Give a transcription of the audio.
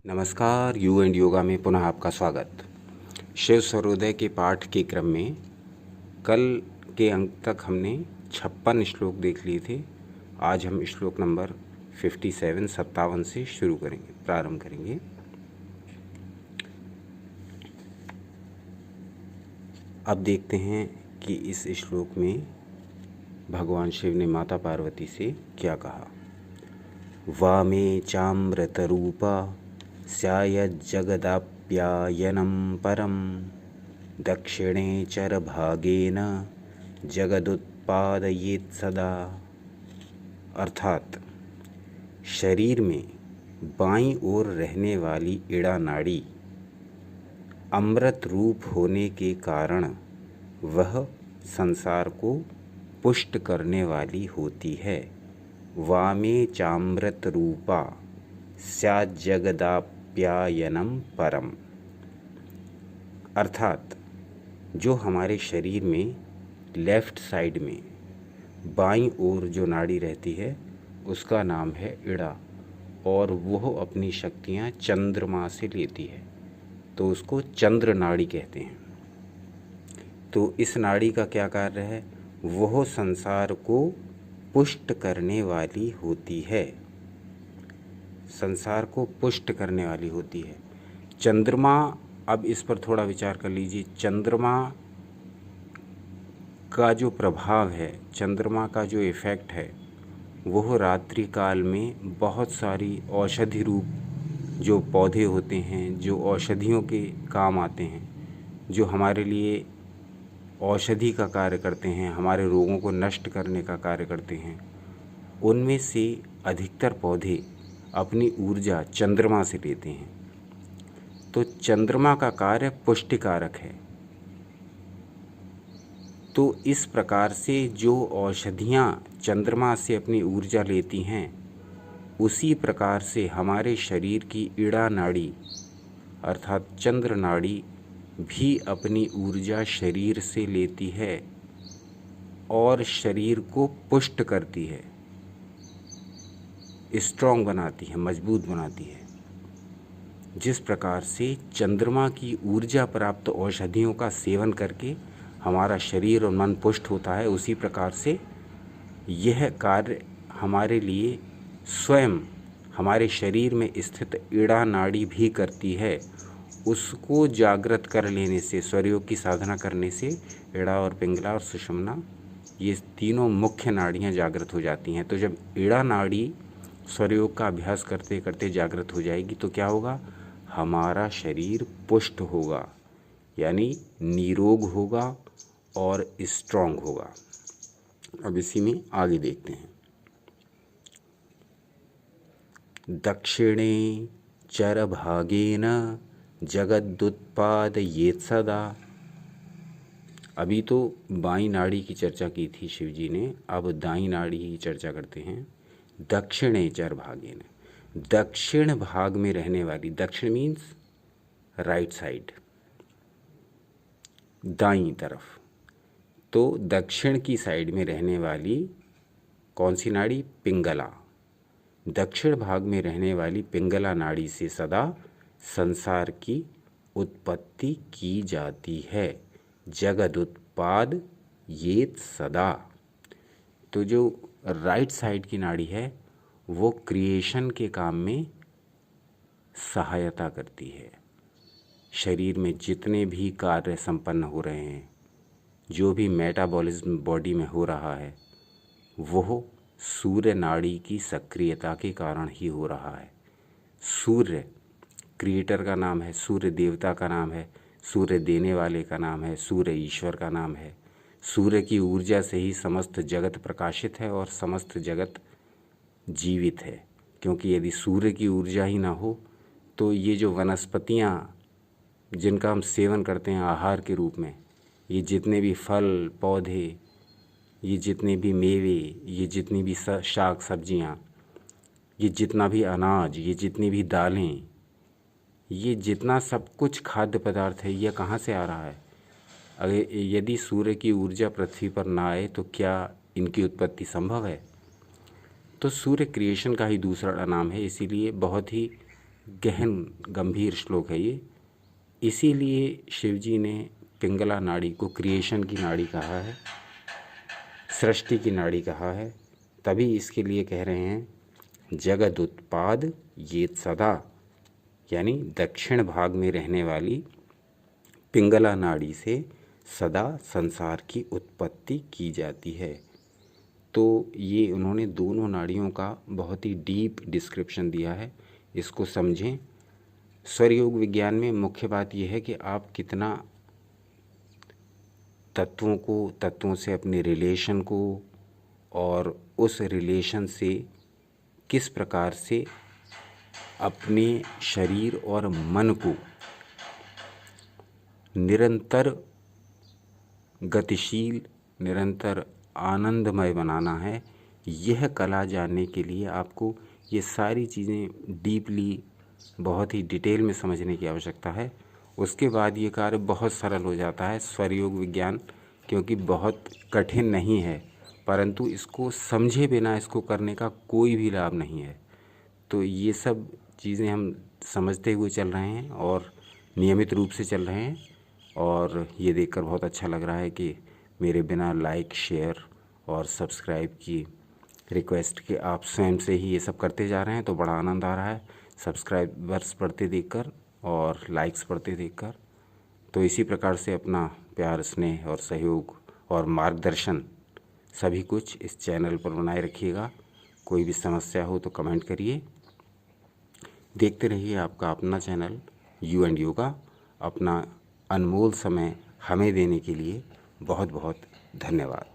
नमस्कार, you and yoga में पुनः आपका स्वागत। शिव सर्वोदय के पाठ के क्रम में कल के अंक तक हमने 56 श्लोक देख लिए थे। आज हम श्लोक नंबर 57 से प्रारंभ करेंगे। अब देखते हैं कि इस श्लोक में भगवान शिव ने माता पार्वती से क्या कहा। वामे चाम्रतरूपा स्यायज्जगदाप्यायनं परं दक्षिणे चरभागेन जगदुत्पादयेत् सदा। अर्थात शरीर में बाईं ओर रहने वाली इड़ा नाड़ी अमृत रूप होने के कारण वह संसार को पुष्ट करने वाली होती है। वामे चाम्रत रूपा स्याज्जगदाप्यायनं परम। अर्थात जो हमारे शरीर में लेफ्ट साइड में बाईं ओर जो नाड़ी रहती है उसका नाम है इड़ा, और वह अपनी शक्तियाँ चंद्रमा से लेती है, तो उसको चंद्र नाड़ी कहते हैं। तो इस नाड़ी का क्या कार्य है? वह संसार को पुष्ट करने वाली होती है, संसार को पुष्ट करने वाली होती है। चंद्रमा, अब इस पर थोड़ा विचार कर लीजिए। चंद्रमा का जो प्रभाव है, चंद्रमा का जो इफ़ेक्ट है, वह रात्रि काल में बहुत सारी औषधि रूप जो पौधे होते हैं, जो औषधियों के काम आते हैं, जो हमारे लिए औषधि का कार्य करते हैं, हमारे रोगों को नष्ट करने का कार्य करते हैं, उनमें से अधिकतर पौधे अपनी ऊर्जा चंद्रमा से लेते हैं। तो चंद्रमा का कार्य पुष्टिकारक है। तो इस प्रकार से जो औषधियाँ चंद्रमा से अपनी ऊर्जा लेती हैं, उसी प्रकार से हमारे शरीर की इड़ा नाड़ी अर्थात चंद्र नाड़ी भी अपनी ऊर्जा शरीर से लेती है और शरीर को पुष्ट करती है, स्ट्रॉन्ग बनाती है, मजबूत बनाती है। जिस प्रकार से चंद्रमा की ऊर्जा प्राप्त औषधियों का सेवन करके हमारा शरीर और मन पुष्ट होता है, उसी प्रकार से यह कार्य हमारे लिए स्वयं हमारे शरीर में स्थित इड़ा नाड़ी भी करती है। उसको जागृत कर लेने से, स्वरयोग की साधना करने से इड़ा और पिंगला और सुषुम्ना, ये तीनों मुख्य नाड़ियाँ जागृत हो जाती हैं। तो जब इड़ा नाड़ी स्वरयोग का अभ्यास करते करते जागृत हो जाएगी तो क्या होगा? हमारा शरीर पुष्ट होगा, यानी निरोग होगा और स्ट्रॉन्ग होगा। अब इसी में आगे देखते हैं। दक्षिणे चरभागेन जगदुत्पादयेत् सदा। अभी तो बाईं नाड़ी की चर्चा की थी शिव जी ने, अब दाईं नाड़ी की चर्चा करते हैं। दक्षिणे चरभागेन, दक्षिण भाग में रहने वाली, दक्षिण मीन्स राइट साइड, दाईं तरफ। तो दक्षिण की साइड में रहने वाली कौन सी नाड़ी? पिंगला। दक्षिण भाग में रहने वाली पिंगला नाड़ी से सदा संसार की उत्पत्ति की जाती है। जगद उत्पाद ये सदा। तो जो राइट साइड की नाड़ी है वो क्रिएशन के काम में सहायता करती है। शरीर में जितने भी कार्य संपन्न हो रहे हैं, जो भी मेटाबॉलिज्म बॉडी में हो रहा है, वो सूर्य नाड़ी की सक्रियता के कारण ही हो रहा है। सूर्य क्रिएटर का नाम है, सूर्य देवता का नाम है, सूर्य देने वाले का नाम है, सूर्य ईश्वर का नाम है। सूर्य की ऊर्जा से ही समस्त जगत प्रकाशित है और समस्त जगत जीवित है, क्योंकि यदि सूर्य की ऊर्जा ही ना हो तो ये जो वनस्पतियाँ जिनका हम सेवन करते हैं आहार के रूप में, ये जितने भी फल पौधे, ये जितने भी मेवे, ये जितनी भी शाक सब्जियाँ, ये जितना भी अनाज, ये जितनी भी दालें, ये जितना सब कुछ खाद्य पदार्थ है, ये कहाँ से आ रहा है? अगर यदि सूर्य की ऊर्जा पृथ्वी पर ना आए तो क्या इनकी उत्पत्ति संभव है? तो सूर्य क्रिएशन का ही दूसरा नाम है, इसीलिए बहुत ही गहन गंभीर श्लोक है ये। इसीलिए शिवजी ने पिंगला नाड़ी को क्रिएशन की नाड़ी कहा है, सृष्टि की नाड़ी कहा है। तभी इसके लिए कह रहे हैं जगद उत्पाद ये सदा, यानी दक्षिण भाग में रहने वाली पिंगला नाड़ी से सदा संसार की उत्पत्ति की जाती है। तो ये उन्होंने दोनों नाड़ियों का बहुत ही डीप डिस्क्रिप्शन दिया है, इसको समझें। स्वरयोग विज्ञान में मुख्य बात यह है कि आप कितना तत्वों से अपने रिलेशन को और उस रिलेशन से किस प्रकार से अपने शरीर और मन को निरंतर गतिशील, निरंतर आनंदमय बनाना है। यह कला जानने के लिए आपको ये सारी चीज़ें डीपली, बहुत ही डिटेल में समझने की आवश्यकता है। उसके बाद ये कार्य बहुत सरल हो जाता है। स्वरयोग विज्ञान क्योंकि बहुत कठिन नहीं है, परंतु इसको समझे बिना इसको करने का कोई भी लाभ नहीं है। तो ये सब चीज़ें हम समझते हुए चल रहे हैं और नियमित रूप से चल रहे हैं, और ये देखकर बहुत अच्छा लग रहा है कि मेरे बिना लाइक, शेयर और सब्सक्राइब की रिक्वेस्ट के आप स्वयं से ही ये सब करते जा रहे हैं। तो बड़ा आनंद आ रहा है सब्सक्राइबर्स बढ़ते देखकर और लाइक्स बढ़ते देखकर। तो इसी प्रकार से अपना प्यार, स्नेह और सहयोग और मार्गदर्शन सभी कुछ इस चैनल पर बनाए रखिएगा। कोई भी समस्या हो तो कमेंट करिए। देखते रहिए आपका अपना चैनल यू एंड योगा। अपना अनमोल समय हमें देने के लिए बहुत बहुत धन्यवाद।